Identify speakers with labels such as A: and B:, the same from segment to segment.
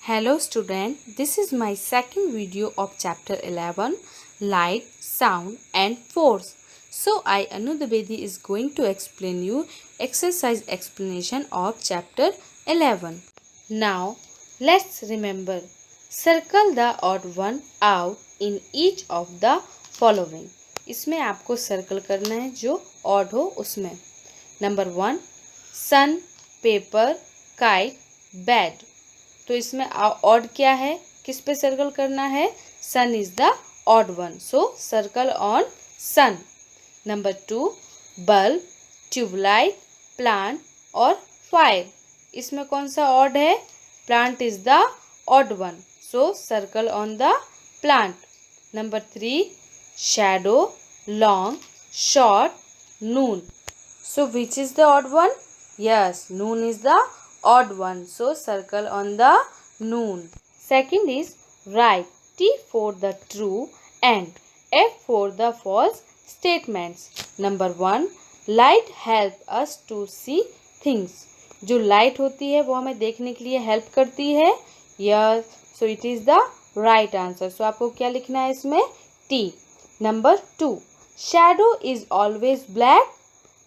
A: Hello student, this is my second video of chapter 11, Light, Sound and Force. So I Anu Dwivedi is going to explain you exercise explanation of chapter 11. Now let's remember, circle the odd one out in each of the following. इसमें आपको circle करना है जो odd हो उसमें. Number 1, सन, paper, kite, bad. तो इसमें odd क्या है, किस पे सर्कल करना है? Sun is the odd one, so circle on sun. Number 2, bulb, tube light, plant और फायर. इसमें कौन सा ऑड है? Plant is the odd one, so circle on the plant. Number 3, shadow, long, short, noon. So which is the odd one? Yes, noon is the odd one, so circle on the noon. Second is right, T for the true and F for the false statements. Number 1, light help us to see things. जो light होती है वो हमें देखने के लिए help करती है. Yes, so it is the right answer. So आपको क्या लिखना है इसमें? T. Number 2, shadow is always black.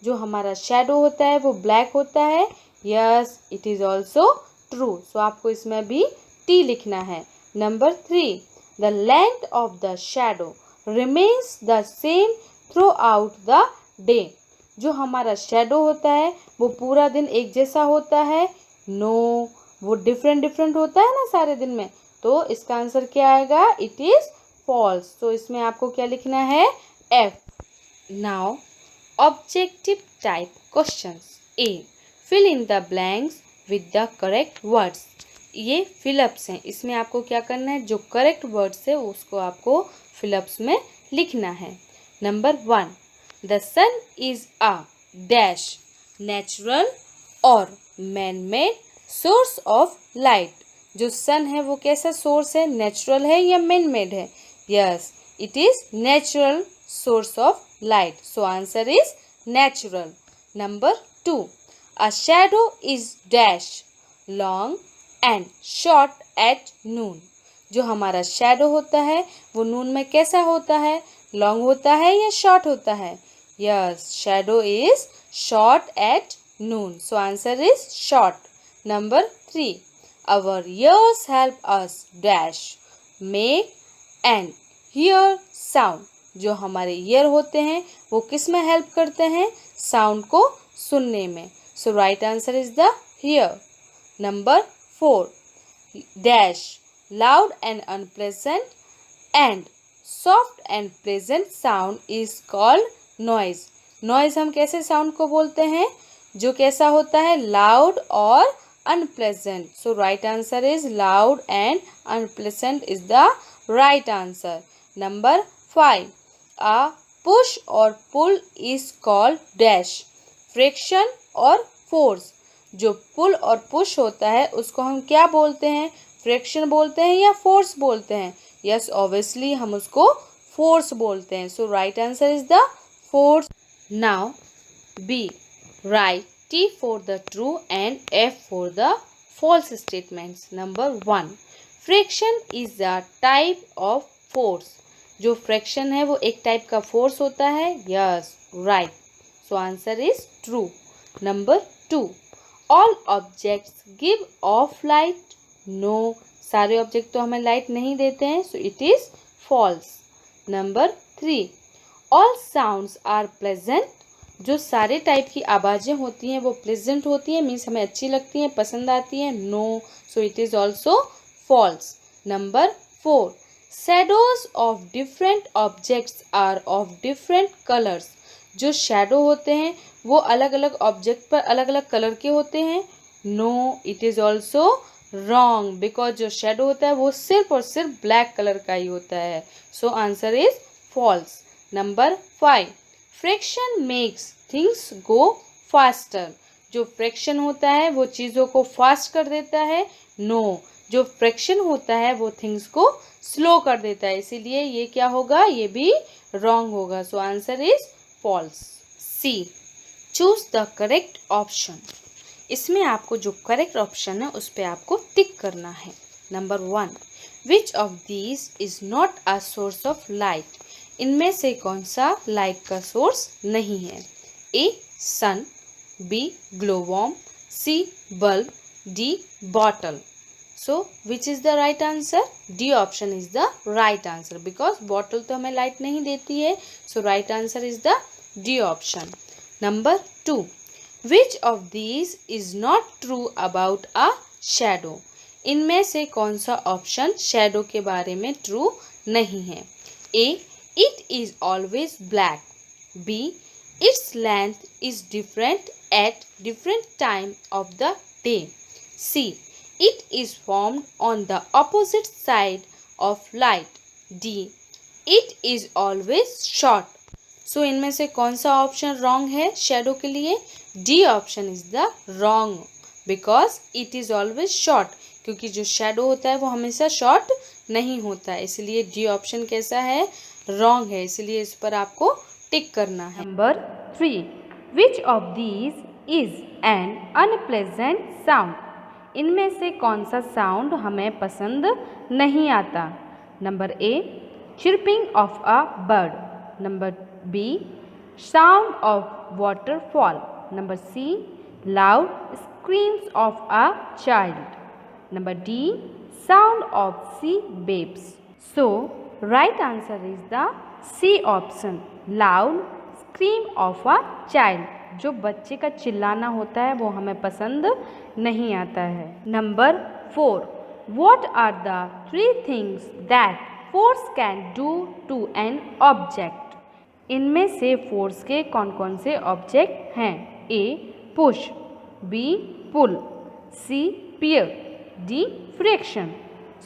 A: जो हमारा शैडो होता है वो ब्लैक होता है. Yes, it is also true. So आपको इसमें भी टी लिखना है. Number 3, the length of the shadow remains the same throughout the day. जो हमारा शैडो होता है वो पूरा दिन एक जैसा होता है? नो, वो डिफरेंट डिफरेंट होता है ना सारे दिन में. तो इसका आंसर क्या आएगा? It is false. तो इसमें आपको क्या लिखना है? F. Now objective type questions. A, fill in the blanks with the correct words. ये फिलअप्स हैं. इसमें आपको क्या करना है? जो करेक्ट वर्ड्स है उसको आपको फिलअप्स में लिखना है. Number 1, the sun is a dash natural और man made source of light. जो सन है वो कैसा सोर्स है? नेचुरल है या मैन मेड है? Yes, it is natural source of light. So answer is natural. Number 2, a shadow is dash long and short at noon. जो हमारा शैडो होता है वो नून में कैसा होता है? लॉन्ग होता है या शॉर्ट होता है? Yes, shadow is short at noon. So answer is short. Number 3, our ears help us dash make and hear sound. जो हमारे ईयर होते हैं वो किस में हेल्प करते हैं? साउंड को सुनने में. So right answer is the here. Number 4, dash loud and unpleasant and soft and pleasant sound is called noise. Noise हम कैसे साउंड को बोलते हैं? जो कैसा होता है? loud और unpleasant. So right answer is loud and unpleasant is the right answer. Number 5, a push or pull is called dash friction और फोर्स. जो पुल और पुश होता है उसको हम क्या बोलते हैं? फ्रिक्शन बोलते हैं या फोर्स बोलते हैं? यस, ऑब्वियसली हम उसको फोर्स बोलते हैं. So right answer is the force. Now B, write T for the true and F for the false statements. Number 1, friction is the type of force. जो फ्रिक्शन है वो एक टाइप का force होता है. Yes, right. So answer is true. Number 2, all objects give off light. No, सारे object तो हमें लाइट नहीं देते हैं. So it is false. Number 3, all sounds are pleasant. जो सारे टाइप की आवाज़ें होती हैं वो प्लेजेंट होती हैं, मीन्स हमें अच्छी लगती हैं, पसंद आती हैं. No, so it is also false. Number 4, shadows of different objects are of different colors. जो शैडो होते हैं वो अलग अलग ऑब्जेक्ट पर अलग अलग कलर के होते हैं. No, it is also wrong, because जो शैडो होता है वो सिर्फ और सिर्फ ब्लैक कलर का ही होता है. So answer is false. Number 5, friction makes things go faster. जो फ्रिक्शन होता है वो चीज़ों को फास्ट कर देता है. नो, जो फ्रिक्शन होता है वो थिंग्स को स्लो कर देता है. इसीलिए ये क्या होगा? ये भी रॉन्ग होगा. So answer is false. C, choose the correct option. इसमें आपको जो करेक्ट ऑप्शन है उस पर आपको टिक करना है. Number 1, which of these is not a source of light? इनमें से कौन सा लाइट का सोर्स नहीं है? A sun, B glow worm, C bulb, D bottle. So which is the right answer? D option is the right answer because bottle तो हमें light नहीं देती है. So right answer is the D option. Number 2, which of these is not true about a shadow? इनमें से कौन सा option shadow के बारे में true नहीं है? A, it is always black. B, its length is different at different time of the day. C, it is formed on the opposite side of light. D, it is always short. So इनमें से कौन सा option wrong है shadow के लिए? D option is the wrong because it is always short, क्योंकि जो shadow होता है वो हमेशा शॉर्ट नहीं होता है, इसलिए डी ऑप्शन कैसा है? रॉन्ग है, इसलिए इस पर आपको टिक करना है. Number 3, which of these is an unpleasant sound? इनमें से कौन सा साउंड हमें पसंद नहीं आता? Number A, chirping of a bird. Number B, sound of waterfall. Number C, loud screams of a child. Number D, sound of sea waves. So right answer is the C option, loud scream of a child. जो बच्चे का चिल्लाना होता है वो हमें पसंद नहीं आता है. Number 4, what are the 3 things that force can do to an object? इनमें से फोर्स के कौन कौन से ऑब्जेक्ट हैं? A push, B pull, C pier, D friction.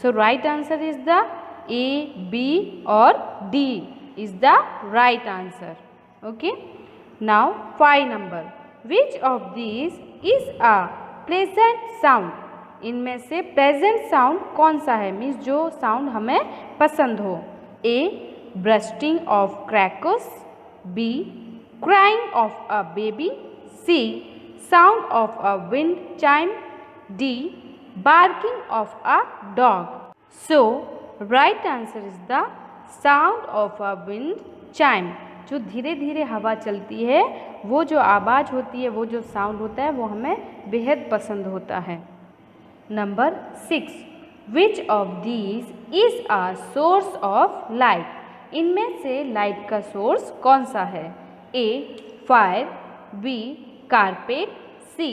A: So right answer is the A, B और D is the right answer. Okay. Now 5 number, which of these is a pleasant sound? इनमें से pleasant sound कौन सा है? Means जो sound हमें पसंद हो. A, bursting of crackers. B, crying of a baby. C, sound of a wind chime. D, barking of a dog. So right answer is the sound of a wind chime. जो धीरे धीरे हवा चलती है वो जो आवाज़ होती है, वो जो साउंड होता है वो हमें बेहद पसंद होता है. Number 6, which of these is a source of light? इनमें से लाइट का सोर्स कौन सा है? A fire, B carpet, C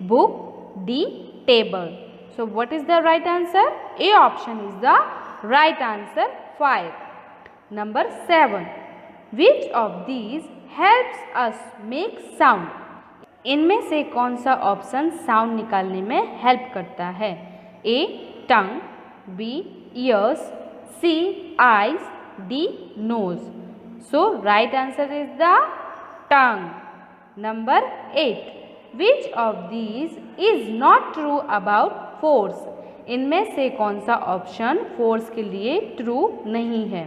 A: book, D table. So what is the right answer? A option is the right answer, fire. Number 7, Which of these helps us make sound? इनमें से कौन सा option sound निकालने में help करता है? A tongue, B ears, C eyes, D nose. So right answer is the tongue. Number 8, which of these is not true about force? इनमें से कौन सा ऑप्शन फोर्स के लिए ट्रू नहीं है?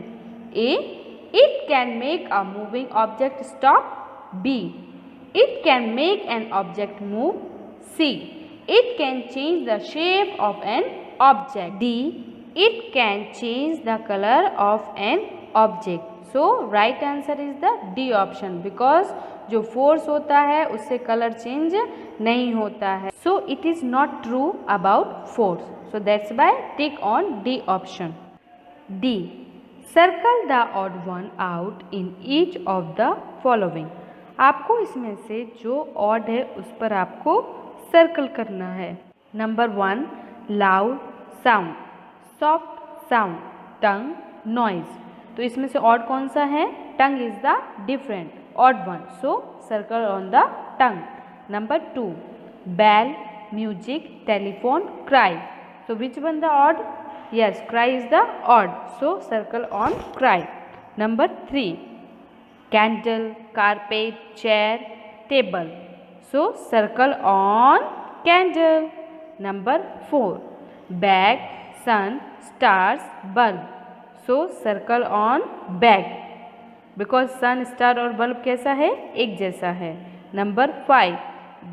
A: ए, it can make a moving object stop. B, it can make an object move. C, it can change the shape of an object. D, it can change the color of an object. So right answer is the D option because जो force होता है उससे colour change नहीं होता है. So it is not true about force. So that's why tick on D option. D, circle the odd one out in each of the following. आपको इसमें से जो ऑड है उस पर आपको सर्कल करना है. Number 1, loud sound, soft sound, tongue, noise. तो इसमें से ऑड कौन सा है? Tongue is the different odd one, so circle on the tongue. Number 2, bell, music, telephone, cry. So which one the odd? Yes, cry is the odd. So circle on cry. Number 3, candle, carpet, chair, table. So circle on candle. Number 4, bag, sun, stars, bulb. So circle on bag because sun, star और bulb कैसा है? एक जैसा है. Number 5,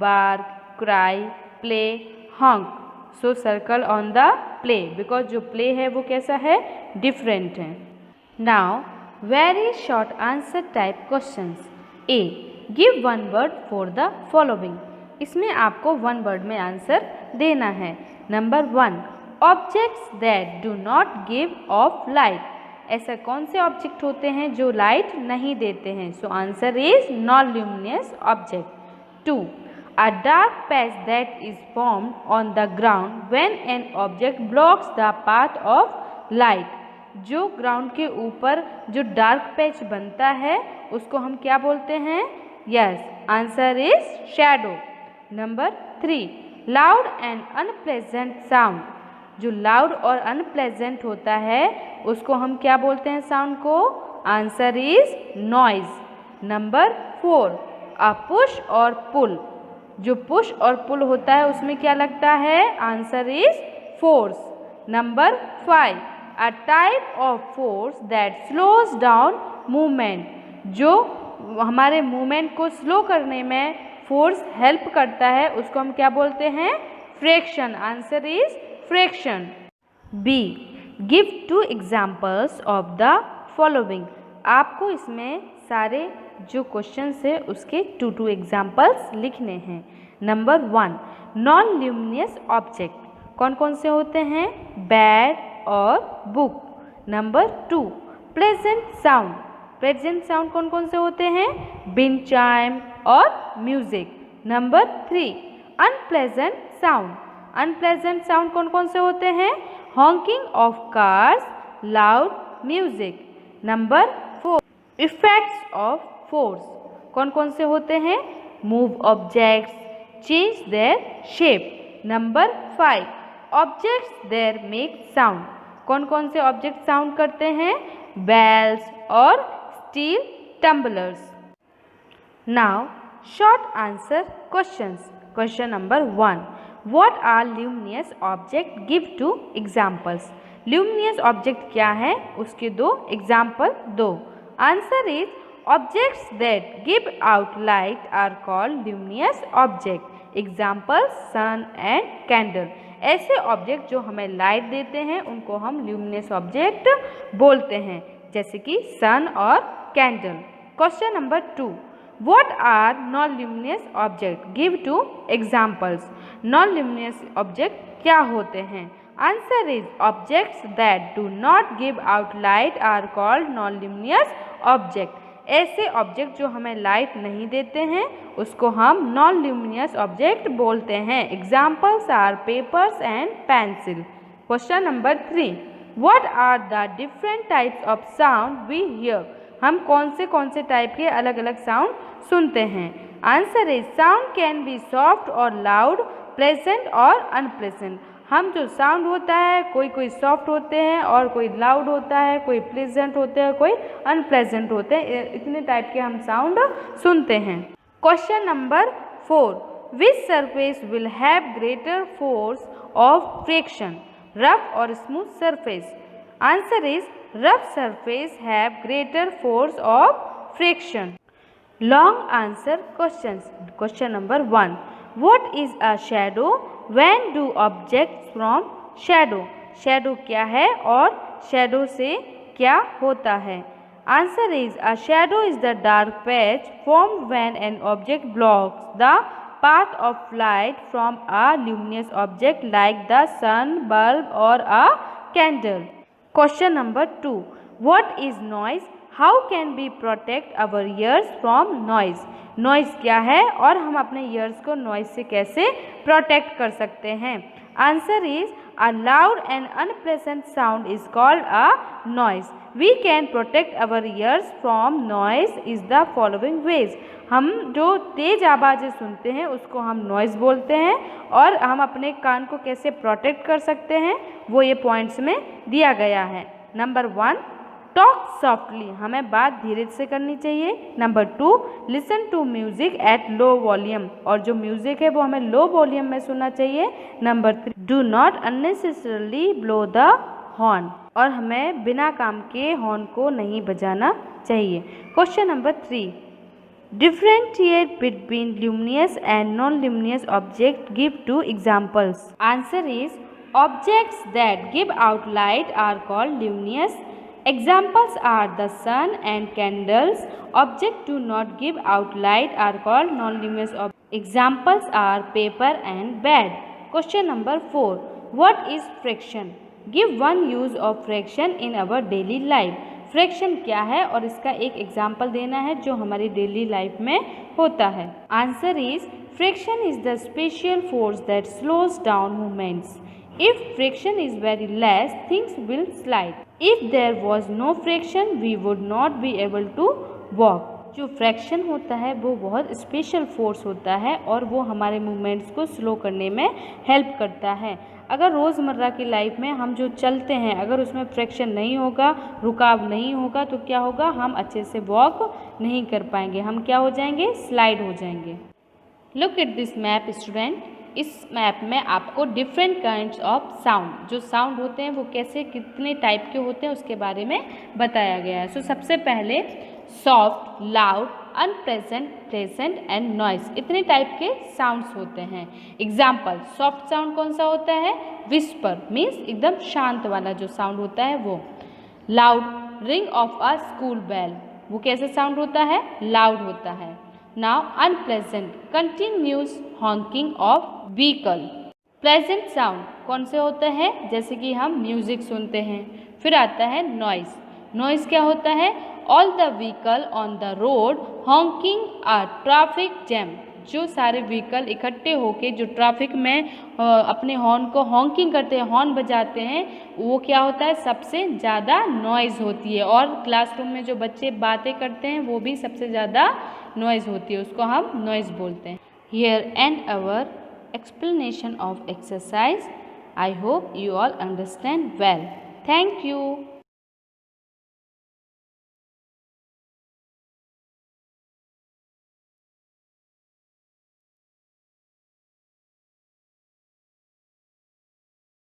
A: bark, cry, play, honk. So circle on the play, because जो play है वो कैसा है, डिफरेंट है। Now very short answer type questions. A, give one word for the following. इसमें आपको वन वर्ड में आंसर देना है। Number 1, objects that do not give of light. ऐसा कौन से ऑब्जेक्ट होते हैं जो लाइट नहीं देते हैं? सो answer is non luminous object. 2, a dark patch that is formed on the ground when an object blocks the path of light। जो ग्राउंड के ऊपर जो डार्क पैच बनता है उसको हम क्या बोलते हैं? Yes, answer is shadow. Number 3, loud and unpleasant sound. जो लाउड और अनप्लेजेंट होता है उसको हम क्या बोलते हैं साउंड को? Answer is noise. Number 4, a push और पुल। जो पुश और पुल होता है उसमें क्या लगता है? Answer is force. Number 5, a type of force that slows down movement. जो हमारे मूवमेंट को स्लो करने में फोर्स हेल्प करता है उसको हम क्या बोलते हैं? Friction. Answer is friction. B, give 2 examples of the following. आपको इसमें सारे जो क्वेश्चंस है उसके 2 एग्जाम्पल्स लिखने हैं। नंबर 1, नॉन ल्यूमिनस ऑब्जेक्ट कौन कौन से होते हैं? बैट और book. Number 2, pleasant sound. Pleasant sound कौन कौन से होते हैं? बिन, चाइम और music. Number 3, unpleasant sound. Unpleasant sound कौन कौन से होते हैं? Honking of cars, loud music. Number 4, effects of force कौन कौन से होते हैं? Move objects, change their shape. Number 5, objects there make sound. कौन कौन से ऑब्जेक्ट साउंड करते हैं? बेल्स और steel tumblers. Now short answer questions. Question number 1, what are luminous object? Give 2 examples. Luminous object क्या है उसके 2 एग्जाम्पल दो। Answer is objects that give out light are called luminous object. Example sun and candle. ऐसे object जो हमें light देते हैं उनको हम ल्यूमिनस ऑब्जेक्ट बोलते हैं, जैसे कि सन और candle. Question number 2, what are non luminous object? Give 2 examples. Non luminous object क्या होते हैं? Answer is objects that do not give out light are called non luminous object. ऐसे ऑब्जेक्ट जो हमें लाइट नहीं देते हैं उसको हम नॉन ल्यूमिनस ऑब्जेक्ट बोलते हैं। Examples are papers and pencil. Question number 3, what are the different types of sound we hear? हम कौन से टाइप के अलग अलग साउंड सुनते हैं? Answer is sound can be soft और लाउड, प्लेजेंट और अनप्लेजेंट। हम जो साउंड होता है कोई सॉफ्ट होते हैं और कोई लाउड होता है, कोई प्लेजेंट होते हैं, कोई अनप्लेजेंट होते हैं। इतने टाइप के हम साउंड सुनते हैं। Question number 4, which surface will have greater force of friction? Rough और smooth surface. Answer is rough surface have greater force of friction. Long answer questions. Question number 1, what is a shadow? When do objects from shadow? Shadow क्या है और shadow से क्या होता है? Answer is a shadow is the dark patch formed when an object blocks the path of light from a luminous object like the sun, bulb or a candle. Question number 2, what is noise? How can we protect our ears from noise? Noise क्या है और हम अपने ears को noise से कैसे protect कर सकते हैं? Answer is a loud and unpleasant sound is called a noise. We can protect our ears from noise is the following ways. हम जो तेज आवाज़ें सुनते हैं उसको हम नॉइज़ बोलते हैं और हम अपने कान को कैसे प्रोटेक्ट कर सकते हैं वो ये पॉइंट्स में दिया गया है। नंबर 1, टॉक सॉफ्टली, हमें बात धीरे से करनी चाहिए। Number 2, listen to music at low volume, और जो म्यूजिक है वो हमें लो वॉल्यूम में सुनना चाहिए। Number 3, do not unnecessarily blow the horn, और हमें बिना काम के हॉर्न को नहीं बजाना चाहिए। Question number 3, Differentiate between luminous and non-luminous objects. Give two examples. Answer is objects that give out light are called luminous. Examples are the sun and candles. Objects do not give out light are called non-luminous objects. Examples are paper and bed. Question number 4. What is fraction? Give one use of fraction in our daily life. Fraction क्या है और इसका एक example देना है जो हमारी daily life में होता है. Answer is fraction is the special force that slows down movements. If fraction is very less things will slide. If there was no fraction we would not be able to walk. जो fraction होता है वो बहुत special force होता है और वो हमारे मूवमेंट्स को स्लो करने में हेल्प करता है. अगर रोज़मर्रा की लाइफ में हम जो चलते हैं अगर उसमें फ्रैक्शन नहीं होगा, रुकाव नहीं होगा तो क्या होगा, हम अच्छे से वॉक नहीं कर पाएंगे, हम क्या हो जाएंगे, स्लाइड हो जाएंगे. Look at this map student. इस मैप में आपको डिफरेंट काइंड्स ऑफ साउंड, जो साउंड होते हैं वो कैसे कितने टाइप के होते हैं उसके बारे में बताया गया है. सबसे पहले soft, loud, unpleasant, pleasant and noise, इतने टाइप के साउंड्स होते हैं. एग्जाम्पल, सॉफ्ट साउंड कौन सा होता है, विस्पर मीन्स एकदम शांत वाला जो साउंड होता है वो. Loud, ring of a school bell, वो कैसे साउंड होता है, लाउड होता है. Now unpleasant, continuous honking of vehicle. Pleasant sound कौन से होते हैं, जैसे कि हम म्यूजिक सुनते हैं. फिर आता है नॉइस. नॉइस क्या होता है, all the vehicle on the road honking a traffic jam, जो सारे व्हीकल इकट्ठे होके जो ट्रैफिक में अपने हॉर्न को हॉन्किंग करते हैं, हॉर्न बजाते हैं, वो क्या होता है, सबसे ज़्यादा नॉइज़ होती है. और क्लासरूम में जो बच्चे बातें करते हैं वो भी सबसे ज़्यादा नॉइज़ होती है, उसको हम नॉइज़ बोलते हैं. Here and our explanation of exercise. I hope you all understand well. Thank you.